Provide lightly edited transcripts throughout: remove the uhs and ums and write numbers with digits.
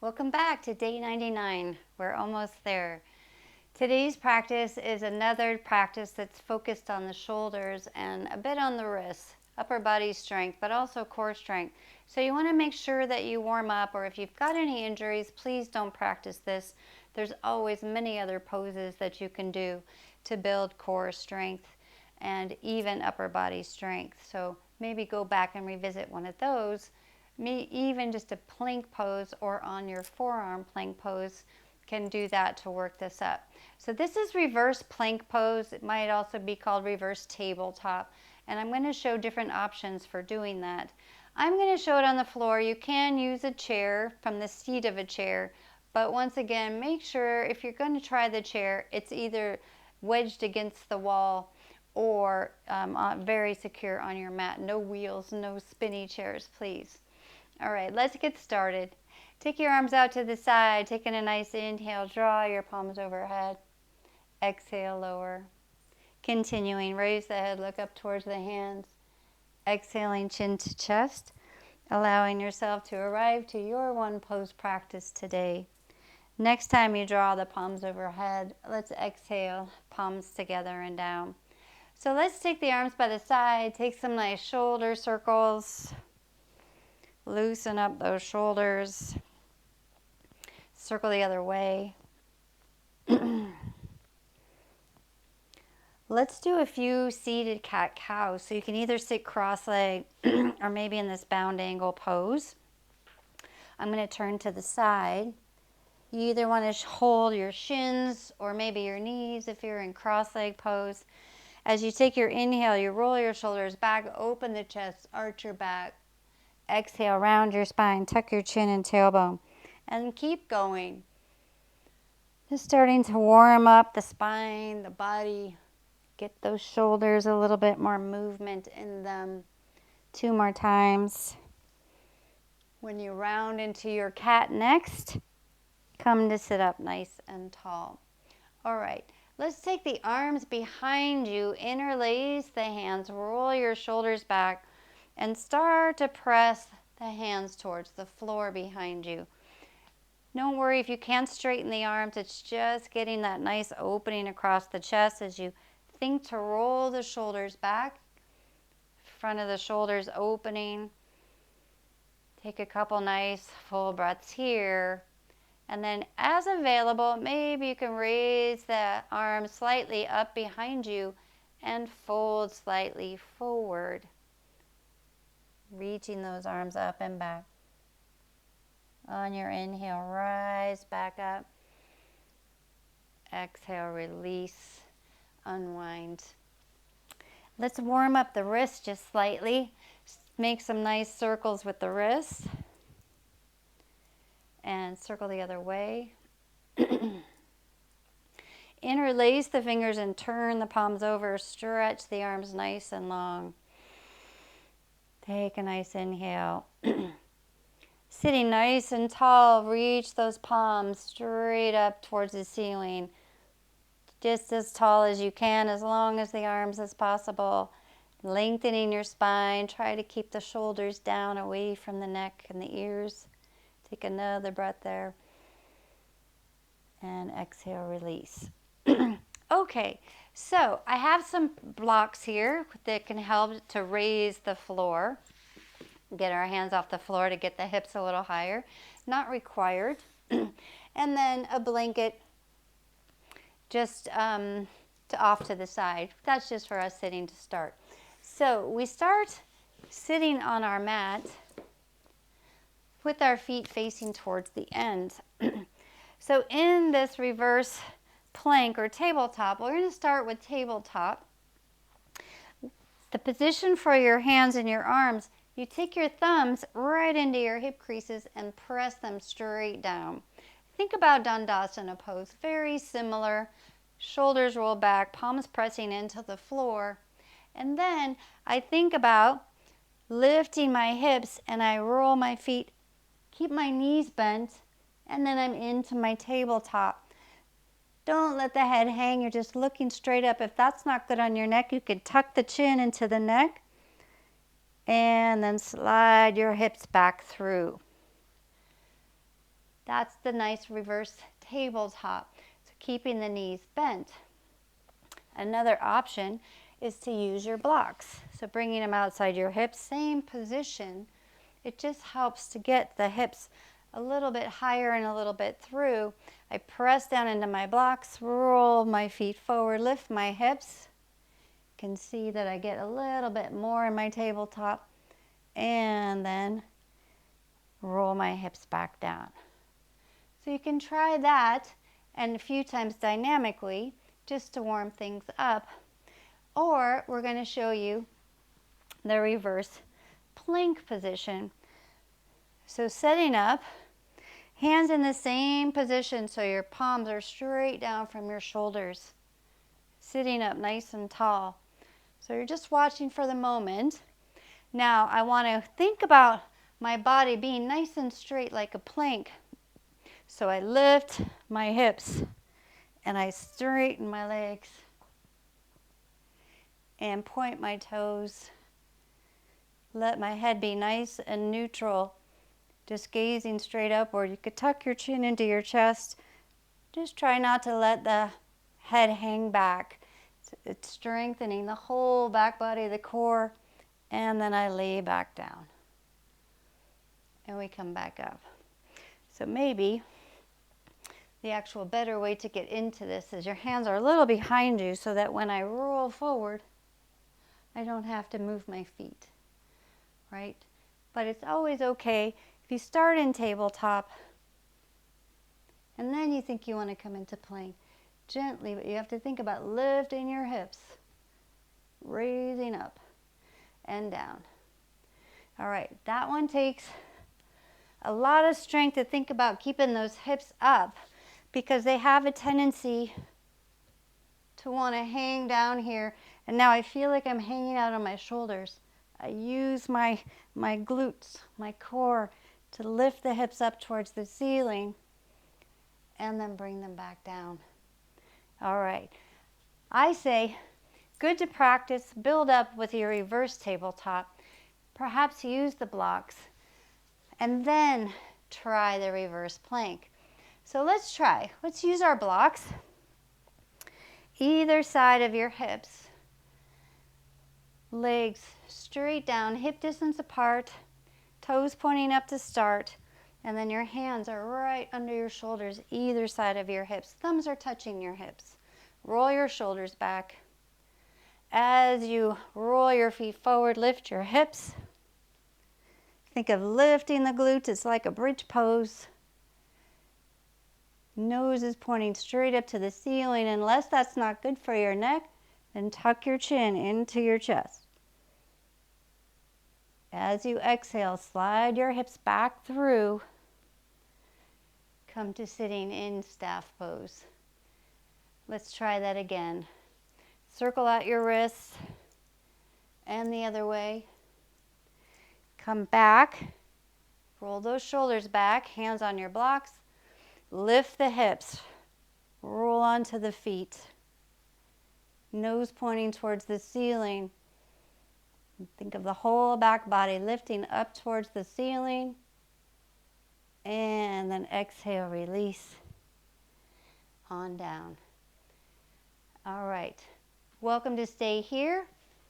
Welcome back to day 99. We're almost there. Today's practice is another practice that's focused on the shoulders and a bit on the wrists, upper body strength, but also core strength. So you want to make sure that you warm up, or if you've got any injuries, please don't practice this. There's always many other poses that you can do to build core strength and even upper body strength. So maybe go back and revisit one of those. Even just a plank pose or on your forearm plank pose can do that to work this up. So this is reverse plank pose. It might also be called reverse tabletop. And I'm going to show different options for doing that. I'm going to show it on the floor. You can use a chair from the seat of a chair. But once again, make sure if you're going to try the chair, it's either wedged against the wall or very secure on your mat. No wheels, no spinny chairs, please. All right, let's get started. Take your arms out to the side, taking a nice inhale, draw your palms overhead. Exhale, lower. Continuing, raise the head, look up towards the hands. Exhaling, chin to chest, allowing yourself to arrive to your one pose practice today. Next time you draw the palms overhead, let's exhale, palms together and down. So let's take the arms by the side, take some nice shoulder circles. Loosen up those shoulders. Circle the other way. Let's do a few seated cat-cows. So you can either sit cross-legged or maybe in this bound angle pose. I'm going to turn to the side. You either want to hold your shins or maybe your knees if you're in cross-leg pose. As you take your inhale, you roll your shoulders back, open the chest, arch your back. Exhale, round your spine, tuck your chin and tailbone, and keep going. Just starting to warm up the spine, the body. Get those shoulders a little bit more movement in them. 2 more times. When you round into your cat next, come to sit up nice and tall. All right, let's take the arms behind you, interlace the hands, roll your shoulders back, and start to press the hands towards the floor behind you. Don't worry if you can't straighten the arms. It's just getting that nice opening across the chest as you think to roll the shoulders back. Front of the shoulders opening. Take a couple nice full breaths here. And then as available, maybe you can raise the arms slightly up behind you and fold slightly forward. Reaching those arms up and back. On your inhale, rise back up. Exhale, release, unwind. Let's warm up the wrists just slightly. Make some nice circles with the wrists. And circle the other way. Interlace the fingers and turn the palms over. Stretch the arms nice and long. Take a nice inhale. Sitting nice and tall, reach those palms straight up towards the ceiling. Just as tall as you can, as long as the arms as possible. Lengthening your spine. Try to keep the shoulders down away from the neck and the ears. Take another breath there. And exhale, release. Okay, so I have some blocks here that can help to raise the floor. Get our hands off the floor to get the hips a little higher. Not required. And then a blanket just off to the side. That's just for us sitting to start. So we start sitting on our mat with our feet facing towards the end. So in this reverse plank or tabletop, we're going to start with tabletop. The position for your hands and your arms, you take your thumbs right into your hip creases and press them straight down. Think about Dandasana pose, very similar. Shoulders roll back, palms pressing into the floor. And then I think about lifting my hips and I roll my feet, keep my knees bent, and then I'm into my tabletop. Don't let the head hang, you're just looking straight up. If that's not good on your neck, you can tuck the chin into the neck and then slide your hips back through. That's the nice reverse tabletop. So keeping the knees bent. Another option is to use your blocks. So bringing them outside your hips, same position. It just helps to get the hips a little bit higher and a little bit through. I press down into my blocks, roll my feet forward, lift my hips. You can see that I get a little bit more in my tabletop, and then roll my hips back down. So you can try that and a few times dynamically just to warm things up. Or we're going to show you the reverse plank position. So setting up, hands in the same position so your palms are straight down from your shoulders. Sitting up nice and tall. So you're just watching for the moment. Now I want to think about my body being nice and straight like a plank. So I lift my hips and I straighten my legs and point my toes. Let my head be nice and neutral, just gazing straight upward. You could tuck your chin into your chest. Just try not to let the head hang back. It's strengthening the whole back body, the core, and then I lay back down. And we come back up. So maybe the actual better way to get into this is your hands are a little behind you so that when I roll forward, I don't have to move my feet, right? But it's always okay if you start in tabletop and then you think you want to come into plank, gently, but you have to think about lifting your hips, raising up and down. All right, that one takes a lot of strength to think about keeping those hips up because they have a tendency to want to hang down here. And now I feel like I'm hanging out on my shoulders. I use my glutes, my core, to lift the hips up towards the ceiling and then bring them back down. All right. I say, good to practice, build up with your reverse tabletop. Perhaps use the blocks and then try the reverse plank. So let's try. Let's use our blocks. Either side of your hips. Legs straight down, hip distance apart, toes pointing up to start, and then your hands are right under your shoulders, either side of your hips. Thumbs are touching your hips. Roll your shoulders back. As you roll your feet forward, lift your hips. Think of lifting the glutes. It's like a bridge pose. Nose is pointing straight up to the ceiling. Unless that's not good for your neck, then tuck your chin into your chest. As you exhale, slide your hips back through. Come to sitting in staff pose. Let's try that again. Circle out your wrists and the other way. Come back. Roll those shoulders back, hands on your blocks. Lift the hips. Roll onto the feet. Nose pointing towards the ceiling. Think of the whole back body lifting up towards the ceiling. And then exhale, release on down. All right. Welcome to stay here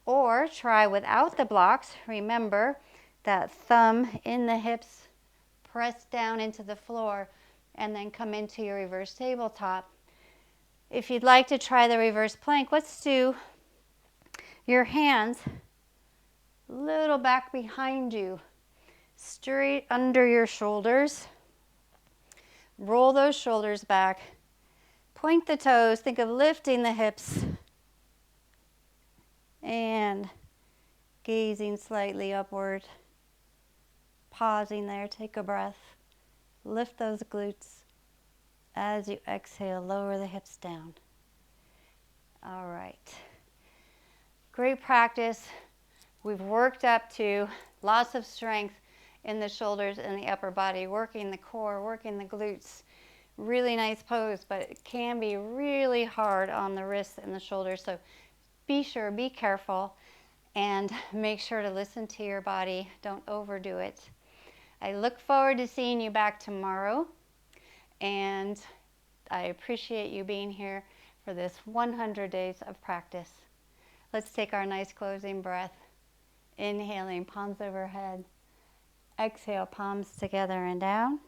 or try without the blocks. Remember that thumb in the hips, press down into the floor, and then come into your reverse tabletop. If you'd like to try the reverse plank, let's do your hands a little back behind you, straight under your shoulders. Roll those shoulders back. Point the toes. Think of lifting the hips and gazing slightly upward. Pausing there, take a breath. Lift those glutes. As you exhale, lower the hips down. All right. Great practice. We've worked up to lots of strength in the shoulders and the upper body, working the core, working the glutes. Really nice pose, but it can be really hard on the wrists and the shoulders. So be sure, be careful, and make sure to listen to your body. Don't overdo it. I look forward to seeing you back tomorrow. and I appreciate you being here for this 100 days of practice. Let's take our nice closing breath. Inhaling, palms overhead. Exhale, palms together and down.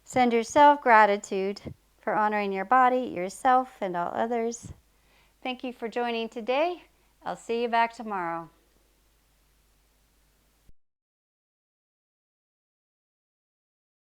Send yourself gratitude for honoring your body, yourself, and all others. Thank you for joining today. I'll see you back tomorrow.